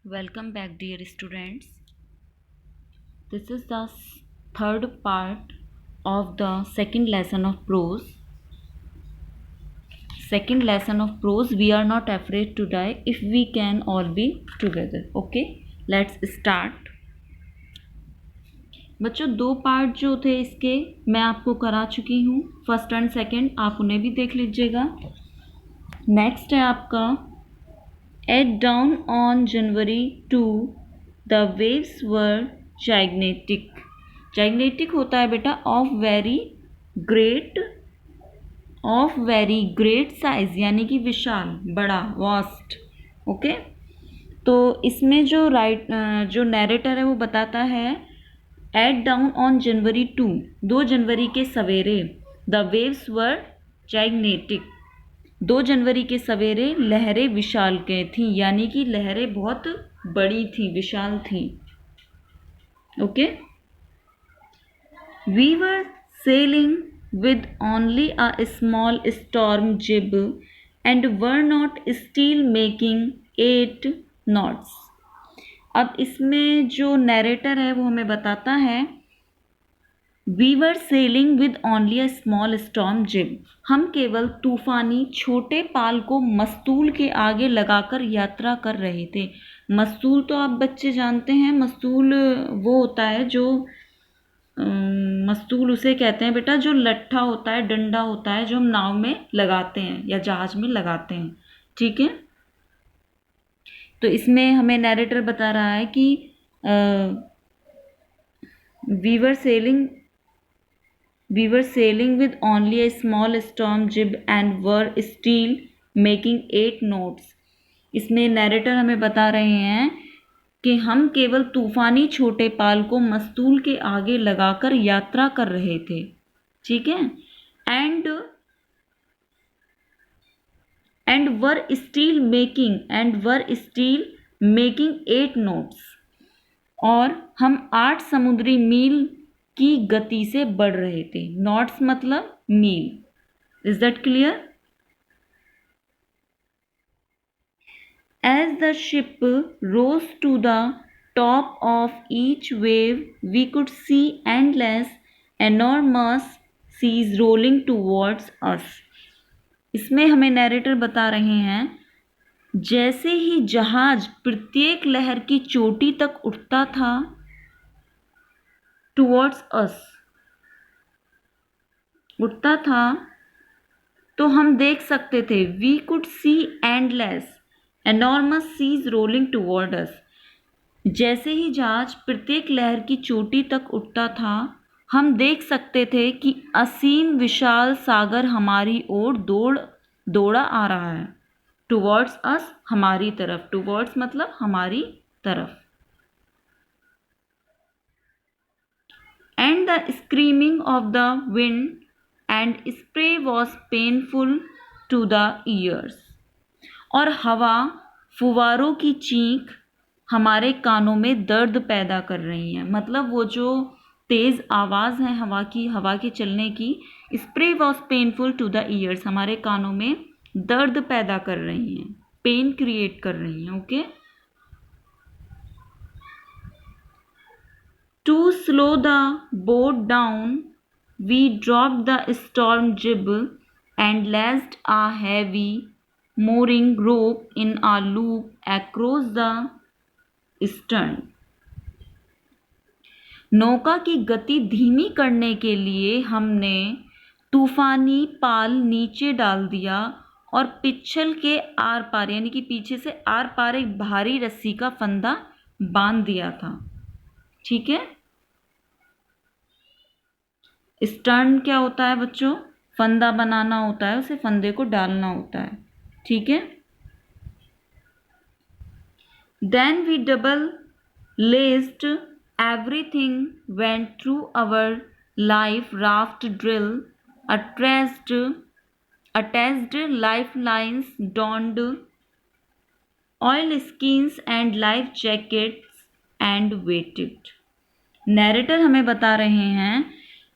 Welcome back, dear students. This is the third part of the second lesson of prose. Second lesson of prose. We are not afraid to die if we can all be together. Okay, let's start. बच्चों, दो part जो थे इसके मैं आपको करा चुकी हूँ, फर्स्ट एंड सेकंड, आप उन्हें भी देख लीजिएगा। नेक्स्ट है आपका At dawn on January 2, the waves were gigantic. Gigantic होता है बेटा of very great size, यानी कि विशाल, बड़ा, vast. ओके, तो इसमें जो नैरेटर है वो बताता है एट डाउन ऑन जनवरी 2 जनवरी के सवेरे द वेव्स वर जाइग्नेटिक 2 जनवरी के सवेरे लहरें विशाल के थीं, यानी कि लहरें बहुत बड़ी थीं, विशाल थीं। Okay, we were sailing with only a small storm jib and were not still making 8 knots. अब इसमें जो नैरेटर है वो हमें बताता है we were sailing with only a small storm jib, हम केवल तूफानी छोटे पाल को मस्तूल के आगे लगाकर यात्रा कर रहे थे। मस्तूल तो आप बच्चे जानते हैं, मस्तूल वो होता है जो मस्तूल उसे कहते हैं बेटा जो लट्ठा होता है, डंडा होता है, जो हम नाव में लगाते हैं या जहाज में लगाते हैं। ठीक है, तो इसमें हमें नैरेटर बता रहा है कि we were sailing with only a small storm jib and were still making 8 knots. इसमें नैरेटर हमें बता रहे हैं कि हम केवल तूफानी छोटे पाल को मस्तूल के आगे लगाकर यात्रा कर रहे थे। ठीक है, and were still making 8 knots, और हम 8 समुद्री मील की गति से बढ़ रहे थे। नॉट्स मतलब मील। Is that clear? As the ship rose to the top of each wave, we could see endless, enormous seas rolling towards us. इसमें हमें नैरेटर बता रहे हैं जैसे ही जहाज प्रत्येक लहर की चोटी तक उठता था, टुवर्ड्स अस उठता था, तो हम देख सकते थे we could see endless enormous seas rolling toward us. जैसे ही जहाज प्रत्येक लहर की चोटी तक उठता था, हम देख सकते थे कि असीम विशाल सागर हमारी ओर दौड़ा आ रहा है। टुवर्ड्स अस, हमारी तरफ, टुवर्ड्स मतलब हमारी तरफ। And the screaming of the wind and spray was painful to the ears. और हवा, फुवारों की चीख हमारे कानों में दर्द पैदा कर रही है। मतलब वो जो तेज़ आवाज़ है हवा के चलने की, spray was painful to the ears, हमारे कानों में दर्द पैदा कर रही हैं, पेन क्रिएट कर रही हैं। Okay, To slow the boat down, we dropped the storm jib and lashed a heavy mooring rope in a loop across the stern. नौका की गति धीमी करने के लिए हमने तूफानी पाल नीचे डाल दिया और पिच्छल के आर पार, यानी कि पीछे से आर पार एक भारी रस्सी का फंदा बांध दिया था। ठीक है, स्टर्न क्या होता है बच्चों? फंदा बनाना होता है, उसे फंदे को डालना होता है। ठीक है, then we double lashed everything, went through our life raft drill, attached lifelines, donned oilskins and life jackets and waited. Narrator हमें बता रहे हैं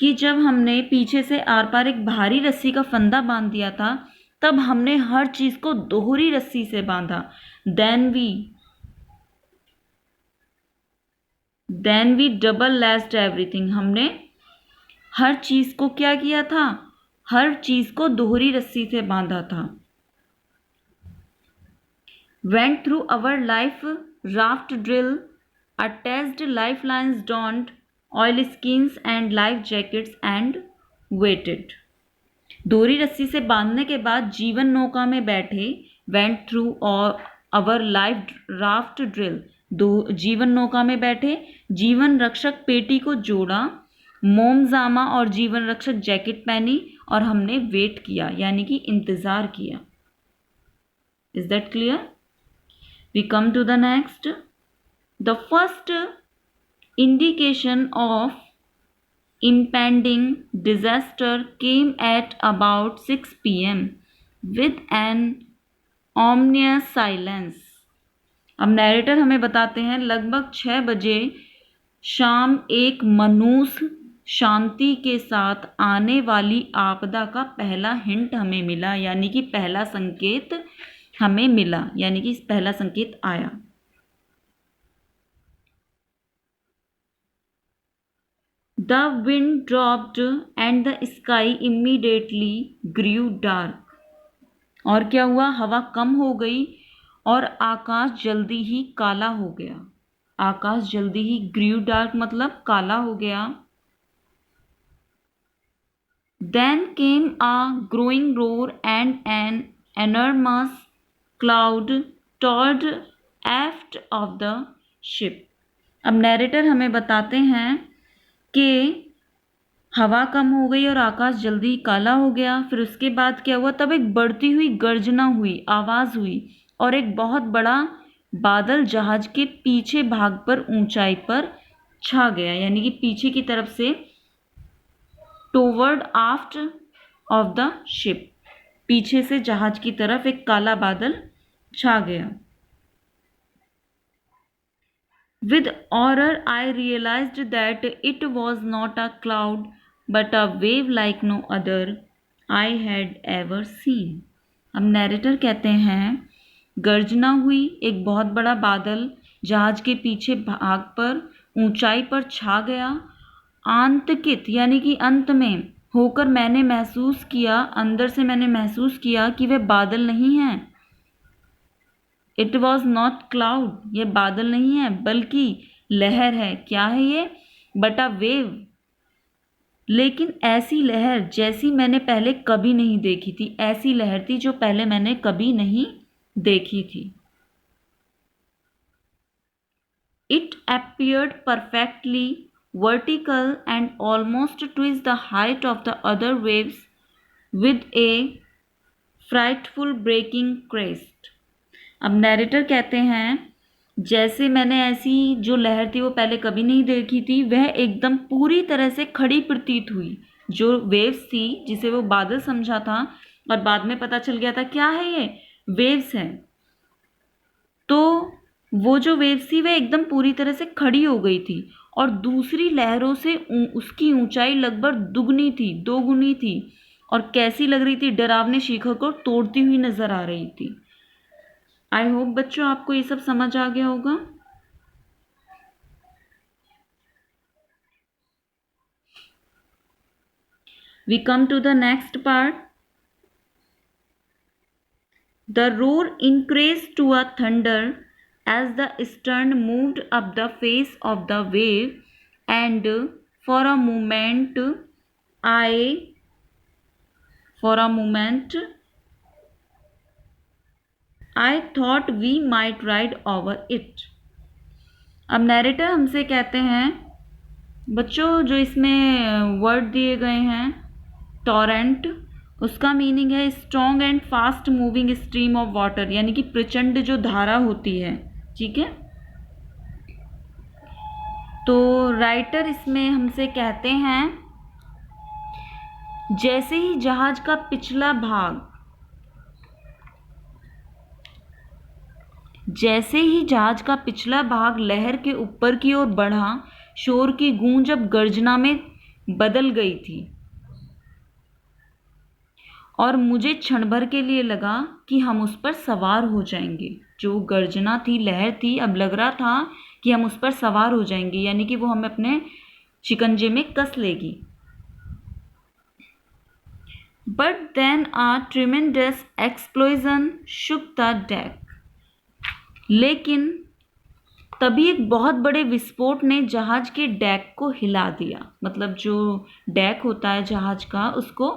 कि जब हमने पीछे से आर पार एक भारी रस्सी का फंदा बांध दिया था, तब हमने हर चीज़ को दोहरी रस्सी से बांधा। Then we then we double lashed everything, हमने हर चीज को क्या किया था, हर चीज को दोहरी रस्सी से बांधा था। Went through our life raft drill, attached lifelines, donned oilskins and life jackets and waited. दोहरी रस्सी से बांधने के बाद जीवन नौका में बैठे, went through our life raft drill, जीवन नौका में बैठे, जीवन रक्षक पेटी को जोड़ा, मोमजामा और जीवन रक्षक जैकेट पहनी, और हमने वेट किया यानी कि इंतजार किया। Is that clear? We come to the next. The first indication of impending disaster came at about 6 p.m. with an ominous silence. अब नैरेटर हमें बताते हैं लगभग 6 बजे शाम एक मनूस शांति के साथ आने वाली आपदा का पहला हिंट हमें मिला, यानी कि पहला संकेत हमें मिला, यानी कि पहला संकेत आया। The wind dropped and the sky immediately grew dark. और क्या हुआ? हवा कम हो गई और आकाश जल्दी ही काला हो गया। आकाश जल्दी ही, grew dark मतलब काला हो गया। Then came a growing roar and an enormous cloud towered aft of the ship. अब नैरेटर हमें बताते हैं कि हवा कम हो गई और आकाश जल्दी काला हो गया। फिर उसके बाद क्या हुआ? तब एक बढ़ती हुई गर्जना हुई, आवाज हुई, और एक बहुत बड़ा बादल जहाज के पीछे भाग पर ऊंचाई पर छा गया, यानी कि पीछे की तरफ से, टोवर्ड आफ्ट ऑफ द शिप, पीछे से जहाज की तरफ एक काला बादल छा गया। With horror, I realized that it was not a cloud, but a wave like no other I had ever seen. अब नैरेटर कहते हैं गर्जना हुई, एक बहुत बड़ा बादल जहाज के पीछे भाग पर ऊंचाई पर छा गया। आंतकित यानी कि अंत में होकर मैंने महसूस किया, अंदर से मैंने महसूस किया कि वह बादल नहीं है। इट वॉज नॉट क्लाउड, ये बादल नहीं है बल्कि लहर है। क्या है ये? बट अ वेव, लेकिन ऐसी लहर जैसी मैंने पहले कभी नहीं देखी थी। ऐसी लहर थी जो पहले मैंने कभी नहीं देखी थी। It appeared perfectly vertical and almost twice the height of the other waves with a frightful breaking crest. अब नैरेटर कहते हैं जैसे मैंने ऐसी जो लहर थी वो पहले कभी नहीं देखी थी, वह एकदम पूरी तरह से खड़ी प्रतीत हुई। जो वेव्स थी जिसे वो बादल समझा था और बाद में पता चल गया था क्या है ये, वेव्स हैं, तो वो जो वेव्स थी वह एकदम पूरी तरह से खड़ी हो गई थी और दूसरी लहरों से उसकी ऊंचाई लगभग दुगनी थी, दोगुनी थी, और कैसी लग रही थी? डरावने शिखर को तोड़ती हुई नजर आ रही थी। आई होप बच्चों आपको ये सब समझ आ गया होगा। We come to the next part. The roar increased to a thunder as the stern moved up the face of the wave, and for a moment I thought we might ride over it. अब narrator हमसे कहते हैं बच्चों, जो इसमें word दिए गए हैं टॉरेंट, उसका मीनिंग है strong and fast moving stream of water, यानी कि प्रचंड जो धारा होती है। ठीक है, तो राइटर इसमें हमसे कहते हैं जैसे ही जहाज का पिछला भाग लहर के ऊपर की ओर बढ़ा, शोर की गूंज अब गर्जना में बदल गई थी और मुझे क्षण भर के लिए लगा कि हम उस पर सवार हो जाएंगे। जो गर्जना थी, लहर थी, अब लग रहा था कि हम उस पर सवार हो जाएंगे, यानी कि वो हमें अपने शिकंजे में कस लेगी। But then a tremendous explosion shook the deck. लेकिन तभी एक बहुत बड़े विस्फोट ने जहाज के डेक को हिला दिया, मतलब जो डेक होता है जहाज का उसको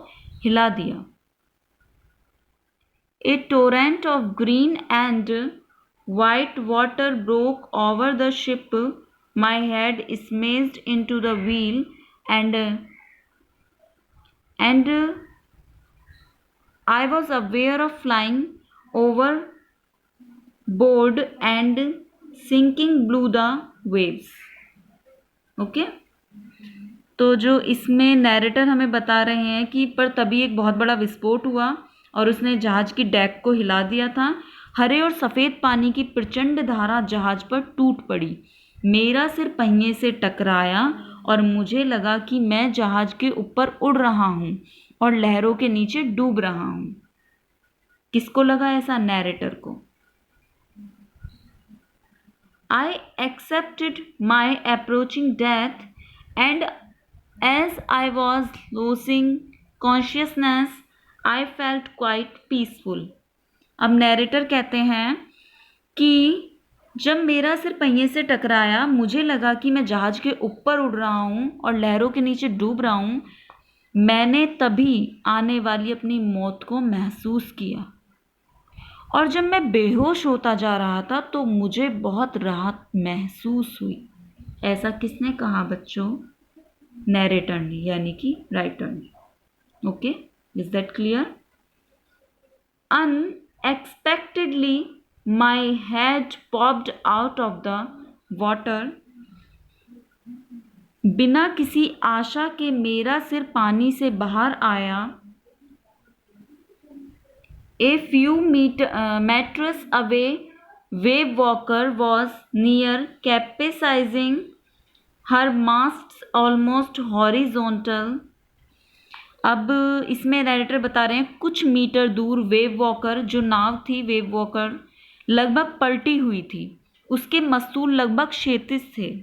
हिला दिया। A torrent of green and white water broke over the ship. My head smashed into the wheel and I was aware of flying overboard and sinking below the waves. Okay तो जो इसमें नैरेटर हमें बता रहे हैं कि पर तभी एक बहुत बड़ा विस्फोट हुआ और उसने जहाज की डेक को हिला दिया था। हरे और सफ़ेद पानी की प्रचंड धारा जहाज पर टूट पड़ी। मेरा सिर पहिए से टकराया और मुझे लगा कि मैं जहाज के ऊपर उड़ रहा हूँ और लहरों के नीचे डूब रहा हूँ। किसको लगा ऐसा? नैरेटर को। I accepted my approaching death and as I was losing consciousness, I felt quite peaceful. अब नैरेटर कहते हैं कि जब मेरा सिर पहिए से टकराया मुझे लगा कि मैं जहाज के ऊपर उड़ रहा हूँ और लहरों के नीचे डूब रहा हूँ। मैंने तभी आने वाली अपनी मौत को महसूस किया और जब मैं बेहोश होता जा रहा था तो मुझे बहुत राहत महसूस हुई। ऐसा किसने कहा बच्चों? नैरेटर ने, यानी कि राइटर ने। Okay, is that clear? Unexpectedly my head popped out of the water. बिना किसी आशा के मेरा सिर पानी से बाहर आया। A few meters away, wave walker was near, capsizing, her masts almost horizontal. अब इसमें नैरेटर बता रहे हैं कुछ मीटर दूर वेव वॉकर, जो नाव थी वेव वॉकर, लगभग पलटी हुई थी। उसके मस्तूल लगभग क्षैतिज थे।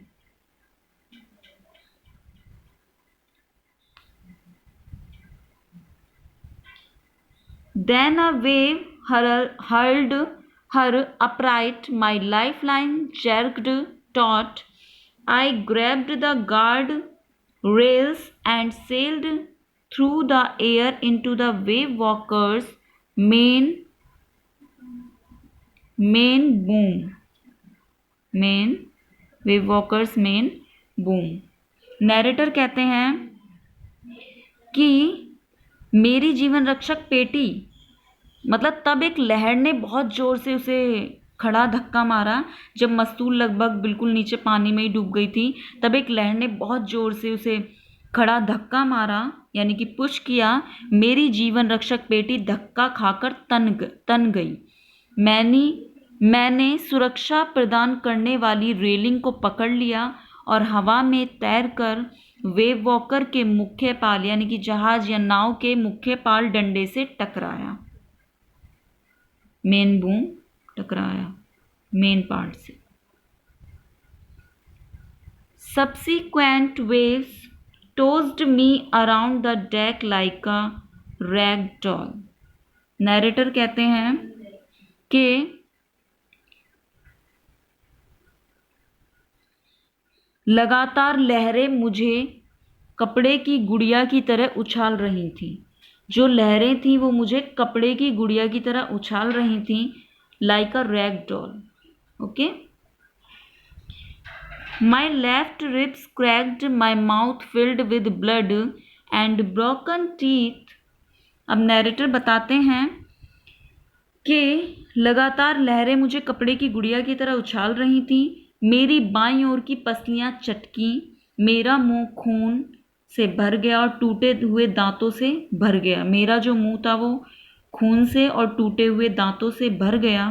Then a wave hurled her upright. My lifeline jerked taut. I grabbed the guard rails and sailed through the air into the wave walker's main boom. Narrator कहते हैं कि मेरी जीवन रक्षक पेटी, मतलब तब एक लहर ने बहुत जोर से उसे खड़ा धक्का मारा। जब मस्तूल लगभग बिल्कुल नीचे पानी में ही डूब गई थी तब एक लहर ने बहुत जोर से उसे खड़ा धक्का मारा, यानी कि पुश किया। मेरी जीवन रक्षक पेटी धक्का खाकर तन गई। मैंने सुरक्षा प्रदान करने वाली रेलिंग को पकड़ लिया और हवा में तैरकर वेव वॉकर के मुख्य पाल, यानी कि जहाज या नाव के मुख्य पाल डंडे से टकराया। मेन बूम टकराया मेन पार्ट से। Subsequent waves tossed me around the deck like a rag doll. Narrator कहते हैं कि लगातार लहरें मुझे कपड़े की गुड़िया की तरह उछाल रही थीं। जो लहरें थीं वो मुझे कपड़े की गुड़िया की तरह उछाल रही थीं, like a rag doll. Okay. My left ribs cracked, my mouth filled with blood and broken teeth. अब नैरेटर बताते हैं कि लगातार लहरें मुझे कपड़े की गुड़िया की तरह उछाल रही थीं। मेरी बाईं ओर की पसलियां चटकी, मेरा मुंह खून से भर गया और टूटे हुए दांतों से भर गया। मेरा जो मुंह था वो खून से और टूटे हुए दांतों से भर गया।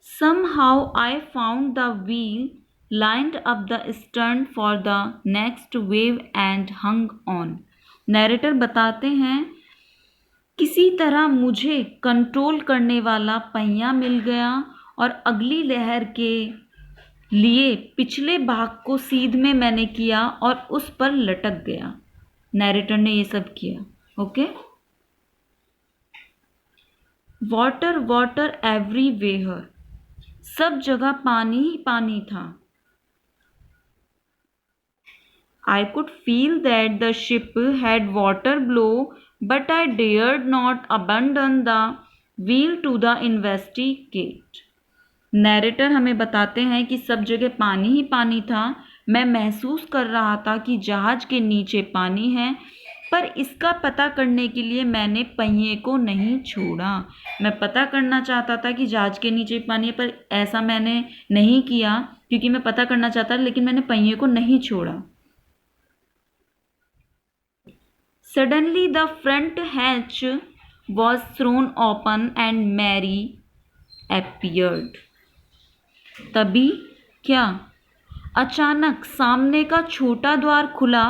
Somehow I found the wheel, lined up the stern for the next wave and hung on. Narrator बताते हैं किसी तरह मुझे कंट्रोल करने वाला पहिया मिल गया और अगली लहर के लिए पिछले भाग को सीध में मैंने किया और उस पर लटक गया। नैरेटर ने ये सब किया। ओके। वाटर वाटर एवरीवेयर, सब जगह पानी ही पानी था। I could feel that the ship had water below, but I dared not abandon the wheel to the investigate. Narrator हमें बताते हैं कि सब जगह पानी ही पानी था। मैं महसूस कर रहा था कि जहाज के नीचे पानी है, पर इसका पता करने के लिए मैंने पहिए को नहीं छोड़ा। मैं पता करना चाहता था कि जहाज के नीचे पानी है, पर ऐसा मैंने नहीं किया क्योंकि मैं पता करना चाहता, लेकिन मैंने पहिए को नहीं छोड़ा। Suddenly the front hatch was thrown open and Mary appeared. तभी क्या? अचानक सामने का छोटा द्वार खुला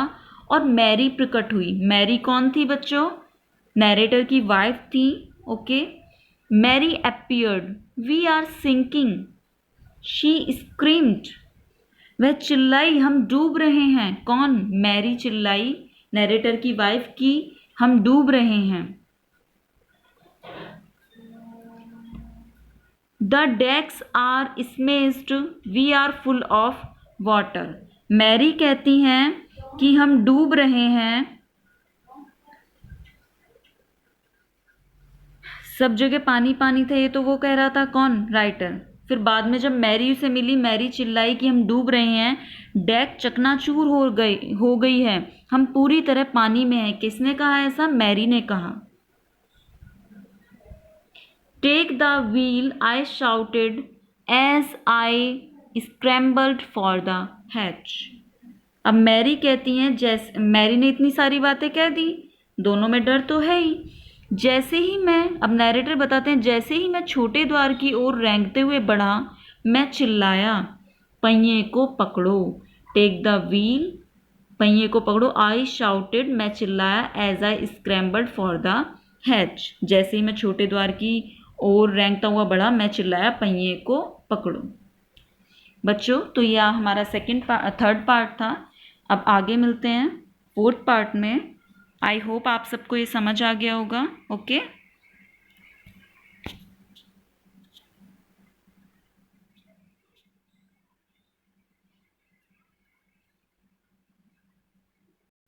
और मैरी प्रकट हुई। मैरी कौन थी बच्चों? नैरेटर की वाइफ थी। Okay. Mary appeared. We are sinking. She screamed. वह चिल्लाई, हम डूब रहे हैं। कौन? मैरी चिल्लाई, नैरेटर की वाइफ की, हम डूब रहे हैं। The decks are smashed. We are full of water. Mary कहती हैं कि हम डूब रहे हैं, सब जगह पानी पानी था। ये तो वो कह रहा था। कौन? राइटर। फिर बाद में जब मैरी उसे मिली, मैरी चिल्लाई कि हम डूब रहे हैं, डेक चकनाचूर हो गई है, हम पूरी तरह पानी में हैं। किसने कहा ऐसा? मैरी ने कहा। Take the wheel, I shouted as I scrambled for the hatch. अब मैरी कहती हैं, जैसे मैरी ने इतनी सारी बातें कह दी, दोनों में डर तो है ही। जैसे ही मैं, अब नैरेटर बताते हैं, जैसे ही मैं छोटे द्वार की ओर रेंगते हुए बढ़ा, मैं चिल्लाया, पहिए को पकड़ो। टेक द व्हील, पहिए को पकड़ो। आई शाउटेड, मैं चिल्लाया। As I scrambled for the hatch, जैसे ही मैं छोटे द्वार की ओर रेंगता हुआ बढ़ा, मैं चिल्लाया, पहिए को पकड़ो। बच्चों, तो यह हमारा थर्ड पार्ट था। अब आगे मिलते हैं फोर्थ पार्ट में। आई होप आप सबको ये समझ आ गया होगा। ओके।